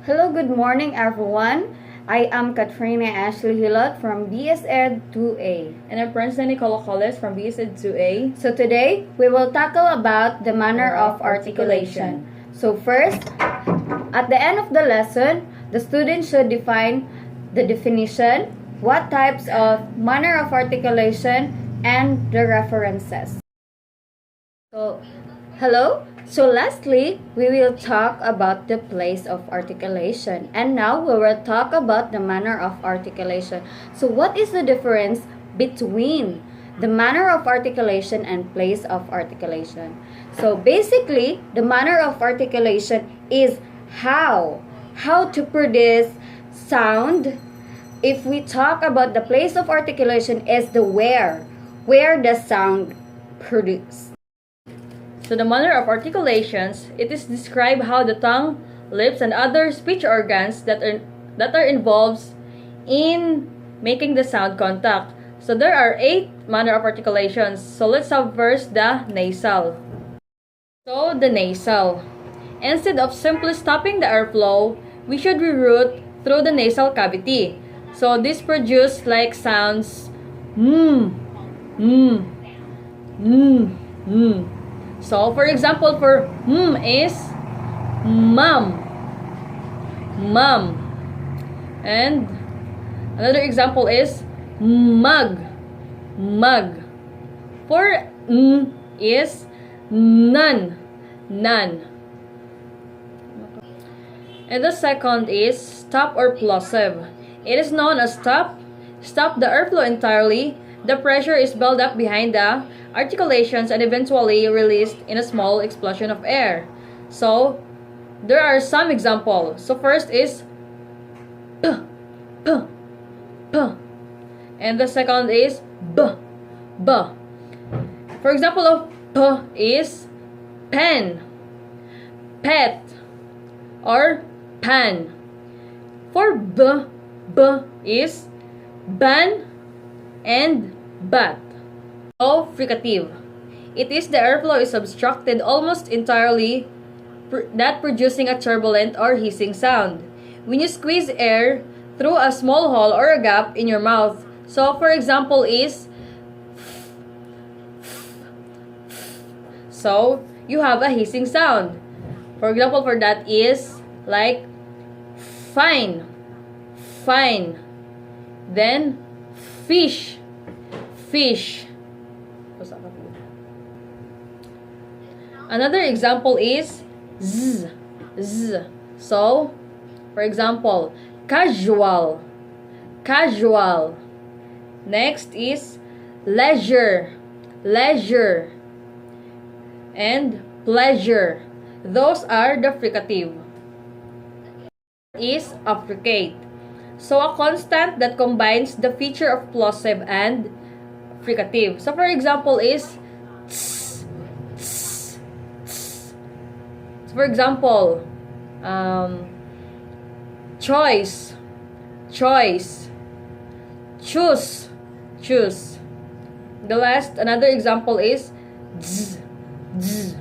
Hello, good morning everyone. I am Katrina Ashley Hilot from BSED 2A. And I'm Francine Nicolo Colles from BSED 2A. So today, we will tackle about the manner of articulation. So first, at the end of the lesson, the student should define the definition, what types of manner of articulation, and the references. So, hello. So lastly, we will talk about the place of articulation. And now we will talk about the manner of articulation. So what is the difference between the manner of articulation and place of articulation? So basically, the manner of articulation is how to produce sound. If we talk about the place of articulation is the where the sound produced. So the manner of articulations, it is describe how the tongue, lips, and other speech organs that are involved in making the sound contact. So there are 8 manner of articulations. So let's have first the nasal. So the nasal. Instead of simply stopping the airflow, we should reroute through the nasal cavity. So this produces like sounds So, for example, for is mom. And another example is mug. For is none. And the second is stop or plosive. It is known as stop the airflow entirely. The pressure is built up behind the articulations and eventually released in a small explosion of air. So, there are some examples. So, first is p. And the second is b. For example of p is pen, pet, or pan. For b is ban and bat. So, fricative. It is the airflow is obstructed almost entirely, that producing a turbulent or hissing sound. When you squeeze air through a small hole or a gap in your mouth. So, for example is so, you have a hissing sound. For example, for that is like fine. Then fish. Another example is z. So, for example, casual. Next is leisure. And pleasure. Those are the fricative. Is affricate. So, a constant that combines the feature of plosive and fricative. So, for example is tss. So, for example, choice. Choose. Another example is zzz.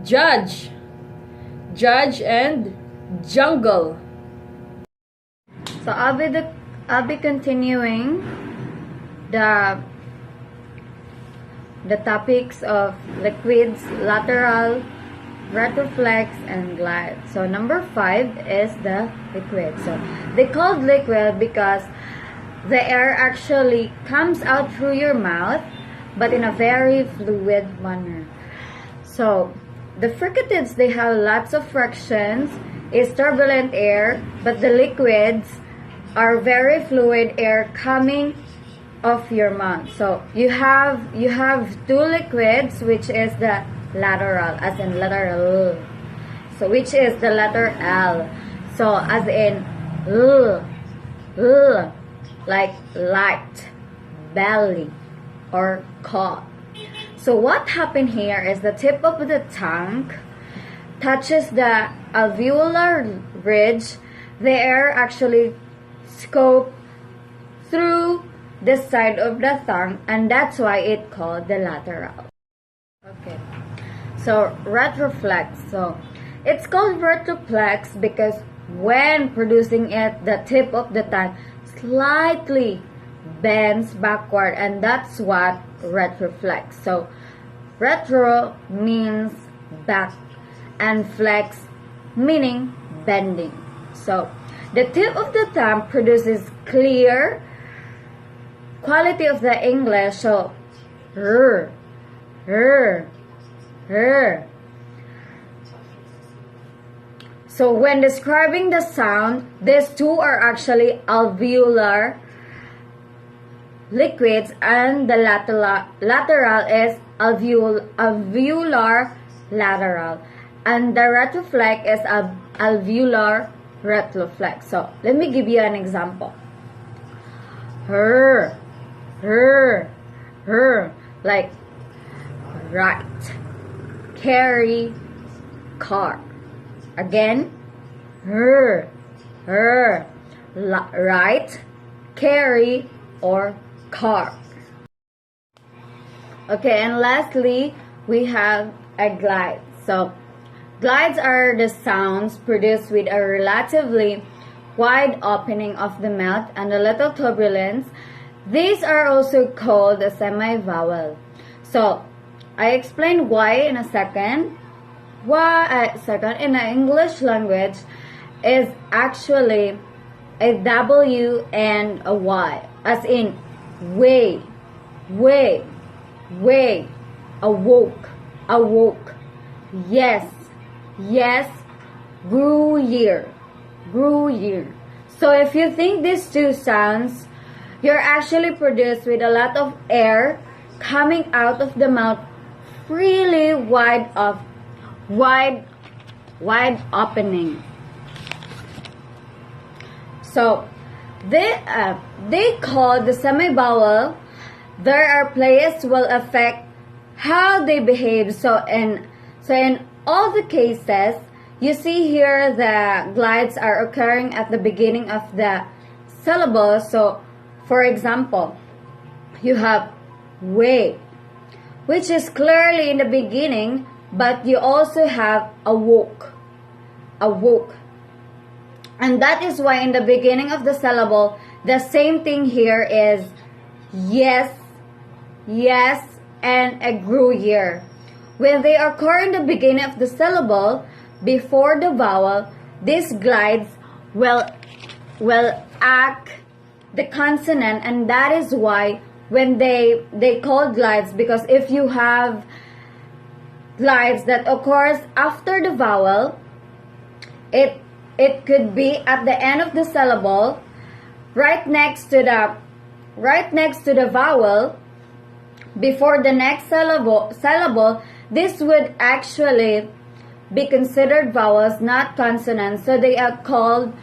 Judge and jungle. So I'll be continuing the topics of liquids, lateral, retroflex, and glide. So number 5 is the liquid. So they called liquid because the air actually comes out through your mouth, but in a very fluid manner. So the fricatives, they have lots of frictions, is turbulent air, but the liquids are very fluid air coming off your mouth. So you have 2 liquids, which is the lateral, as in lateral. So which is the letter L. So as in like light, belly, or cough. So what happened here is the tip of the tongue touches the alveolar ridge. The air actually scope through the side of the tongue, and that's why it called the lateral. Okay. So retroflex. So It's called retroflex because when producing it, the tip of the tongue slightly bends backward, and that's what retroflex. So retro means back and flex meaning bending. So the tip of the tongue produces clear quality of the English. So r, r, r. So when describing the sound, these two are actually alveolar liquids, and the lateral is alveolar lateral, and the retroflex is alveolar retroflex. So let me give you an example. Her, like right, carry, car. Again, her, right, carry, or car. Okay, and lastly, we have a glide. So glides are the sounds produced with a relatively wide opening of the mouth and a little turbulence. These are also called a semi-vowel. So I explain why in a second. Second, in the English language is actually a W and a Y, as in way, awoke, yes, grew year. So if you think these two sounds, you're actually produced with a lot of air coming out of the mouth, really wide opening. So they call the semi-vowel. There are players will affect how they behave. So in all the cases, you see here the glides are occurring at the beginning of the syllable. So for example, you have way, which is clearly in the beginning, but you also have awoke. And that is why in the beginning of the syllable, the same thing here is yes, and a grew year. When they occur in the beginning of the syllable, before the vowel, these glides will act the consonant, and that is why when they call glides, because if you have glides that occurs after the vowel, it could be at the end of the syllable, right next to the vowel, before the next syllable. This would actually be considered vowels, not consonants, so they are called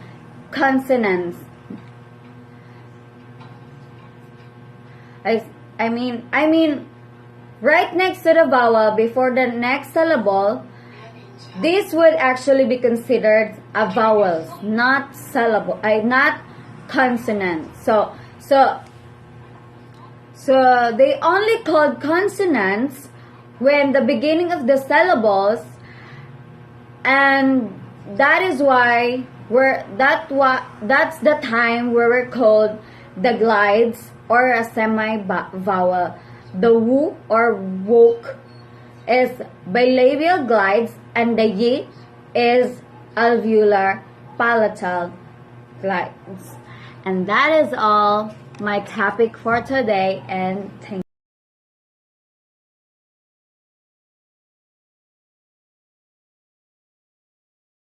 consonants. I mean right next to the vowel before the next syllable, this would actually be considered a vowels, not syllable, not consonant. So they only called consonants when the beginning of the syllables, and that is why that's the time where we're called the glides or a semi-vowel. The woo or woke is bilabial glides, and the yi is alveolar palatal glides. And that is all my topic for today, and thank you.